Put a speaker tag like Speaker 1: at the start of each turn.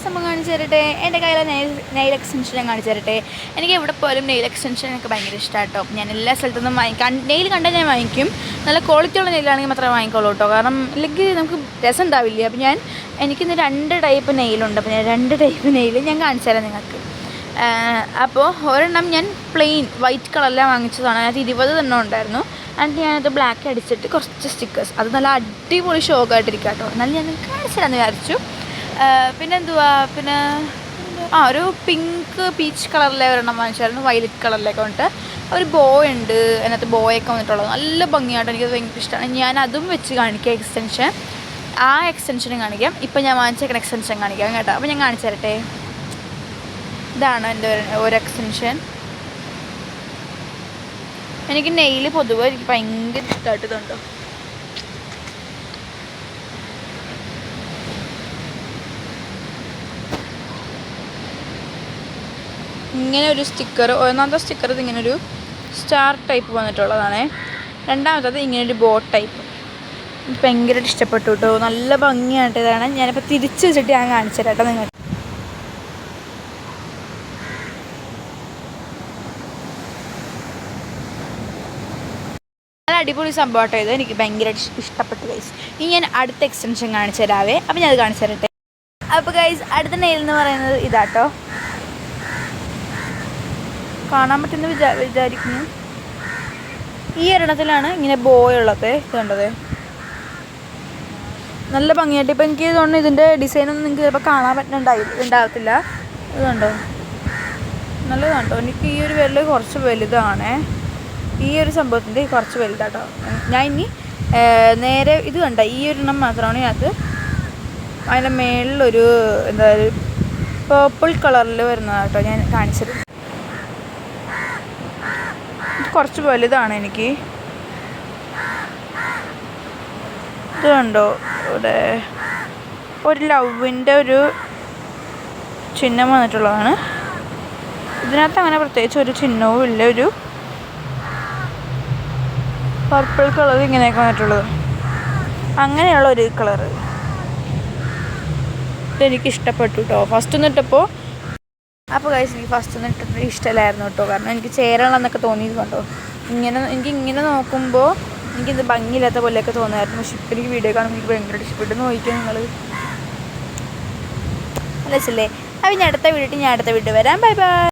Speaker 1: സംഭവം കാണിച്ചു തരട്ടെ. എൻ്റെ കയ്യിലെ നെയിൽ എക്സ്റ്റൻഷൻ ഞാൻ കാണിച്ചു തരട്ടെ. എനിക്ക് എവിടെ പോലും നെയിൽ എക്സ്റ്റൻഷൻ എനിക്ക് ഭയങ്കര ഇഷ്ടമാണ് കേട്ടോ. ഞാൻ എല്ലാ സ്ഥലത്തുനിന്നും നെയിൽ കണ്ടാൽ ഞാൻ വാങ്ങിക്കും. നല്ല ക്വാളിറ്റിയുള്ള നെയിലാണെങ്കിൽ മാത്രമേ വാങ്ങിക്കുള്ളൂ കേട്ടോ. കാരണം ഇല്ലെങ്കിൽ നമുക്ക് രസം ഉണ്ടാവില്ല. അപ്പോൾ എനിക്കിന്ന് 2 ടൈപ്പ് നെയിലുണ്ട്. അപ്പോൾ ഞാൻ 2 ടൈപ്പ് നെയിൽ ഞാൻ കാണിച്ചു തരാം നിങ്ങൾക്ക്. അപ്പോൾ ഒരെണ്ണം ഞാൻ പ്ലെയിൻ വൈറ്റ് കളറിലാണ് വാങ്ങിച്ചതാണ്. അതിനകത്ത് 20 തന്നെ ഉണ്ടായിരുന്നു. എന്നിട്ട് ഞാനത് ബ്ലാക്ക് അടിച്ചിട്ട് കുറച്ച് സ്റ്റിക്കേഴ്സ്, അത് നല്ല അടിപൊളി ഷോക്കായിട്ടിരിക്കുക കേട്ടോ. എന്നാലും ഞാൻ കാണിച്ചു തരാമെന്ന് വിചാരിച്ചു. പിന്നെ ഒരു പിങ്ക് പീച്ച് കളറിലെ ഒരെണ്ണം വാങ്ങിച്ചായിരുന്നു. വയലറ്റ് കളറിലൊക്കെ വന്നിട്ട് ഒരു ബോയ് ഉണ്ട്. അതിനകത്ത് ബോയൊക്കെ വന്നിട്ടുള്ളത് നല്ല ഭംഗിയായിട്ട് എനിക്കത് ഭയങ്കര ഇഷ്ടമാണ്. ഞാൻ അതും വെച്ച് കാണിക്കാം എക്സ്റ്റൻഷൻ. ആ എക്സ്റ്റൻഷനും കാണിക്കാം. ഇപ്പം ഞാൻ വാങ്ങിച്ചേക്കുന്ന എക്സ്റ്റൻഷൻ കാണിക്കാം കേട്ടോ. അപ്പോൾ ഞാൻ കാണിച്ചു തരട്ടെ. ഇതാണ് എൻ്റെ ഒരു എക്സ്റ്റൻഷൻ. എനിക്ക് നെയിൽ പൊതുവെ എനിക്ക് ഭയങ്കര ഇഷ്ടമായിട്ട് ഇതുണ്ടോ. ഇങ്ങനെ ഒരു സ്റ്റിക്കർ, ഒന്നാമത്തെ സ്റ്റിക്കർ ഇതിങ്ങനൊരു സ്റ്റാർ ടൈപ്പ് വന്നിട്ടുള്ളതാണ്. രണ്ടാമത്തത് ഇങ്ങനൊരു ബോട്ട് ടൈപ്പ്. എനിക്ക് ഭയങ്കരമായിട്ട് ഇഷ്ടപ്പെട്ടു കേട്ടോ. നല്ല ഭംഗിയായിട്ട് ഇതാണ്. ഞാനിപ്പോൾ തിരിച്ച് വെച്ചിട്ട് ഞാൻ കാണിച്ചു തരാം കേട്ടോ നിങ്ങൾക്ക്. നല്ല അടിപൊളി സംഭവമായിട്ടോ ഇത്. എനിക്ക് ഭയങ്കരമായിട്ട് ഇഷ്ടപ്പെട്ടു ഗൈസ്. ഇനി ഞാൻ അടുത്ത എക്സ്റ്റൻഷൻ കാണിച്ചു തരാവേ. അപ്പോൾ ഞാൻ അത് കാണിച്ചു തരട്ടെ. അപ്പോൾ ഗൈസ് അടുത്ത നെയിൽ എന്ന് പറയുന്നത് ഇതാട്ടോ. കാണാൻ പറ്റുന്ന വിചാരിക്കുന്നു. ഈ ഒരെണ്ണത്തിലാണ് ഇങ്ങനെ ബോയ് ഉള്ളത്. ഇതുണ്ടത് നല്ല ഭംഗിയായിട്ട്. ഇപ്പോൾ എനിക്ക് തോന്നുന്നു ഇതിൻ്റെ ഡിസൈനൊന്നും നിങ്ങൾക്ക് ചിലപ്പോൾ കാണാൻ ഉണ്ടാകത്തില്ല. ഇതുണ്ടോ നല്ലതാണ് കേട്ടോ. എനിക്ക് ഈ ഒരു വിരൽ കുറച്ച് വലുതാണ്. ഈ ഒരു സംഭവത്തിൻ്റെ കുറച്ച് വലുതാട്ടോ. ഞാൻ ഇനി നേരെ ഇത് കണ്ട ഈ ഒരെണ്ണം മാത്രമാണ് അത്. അതിൻ്റെ മേളിലൊരു എന്താ പേർപ്പിൾ കളറിൽ വരുന്നതാട്ടോ ഞാൻ കാണിച്ചത്. കുറച്ച് വലുതാണ് എനിക്ക്. ഇത് കണ്ടോ, ഇവിടെ ഒരു ലവിൻ്റെ ഒരു ചിഹ്നം വന്നിട്ടുള്ളതാണ്. ഇതിനകത്ത് അങ്ങനെ പ്രത്യേകിച്ച് ഒരു ചിഹ്നവും ഇല്ല. ഒരു പർപ്പിൾ കളർ ഇങ്ങനെയൊക്കെ വന്നിട്ടുള്ളത്, അങ്ങനെയുള്ള ഒരു കളറ് ഇതെനിക്ക് ഇഷ്ടപ്പെട്ടു കേട്ടോ. ഫസ്റ്റ് ഒന്ന് ഇട്ടപ്പോൾ അപ്പോൾ ഗൈസ് എനിക്ക് ഫസ്റ്റ് ഒന്ന് ഇട്ടിട്ട് ഇഷ്ടമല്ലായിരുന്നു കേട്ടോ. കാരണം എനിക്ക് ചേരണമെന്നൊക്കെ തോന്നിയത് കണ്ടോ. ഇങ്ങനെ നോക്കുമ്പോൾ എനിക്കിത് ഭംഗിയില്ലാത്ത പോലെയൊക്കെ തോന്നുമായിരുന്നു. പക്ഷെ ഇപ്പം എനിക്ക് വീഡിയോ കാണുമ്പോൾ എനിക്ക് ഭയങ്കര ഇഷ്ടപ്പെട്ടു. നോക്കിയാൽ നിങ്ങൾ അല്ലേ. അപ്പോൾ ഞാൻ അടുത്ത വീഡിയോ വരാം. Bye bye.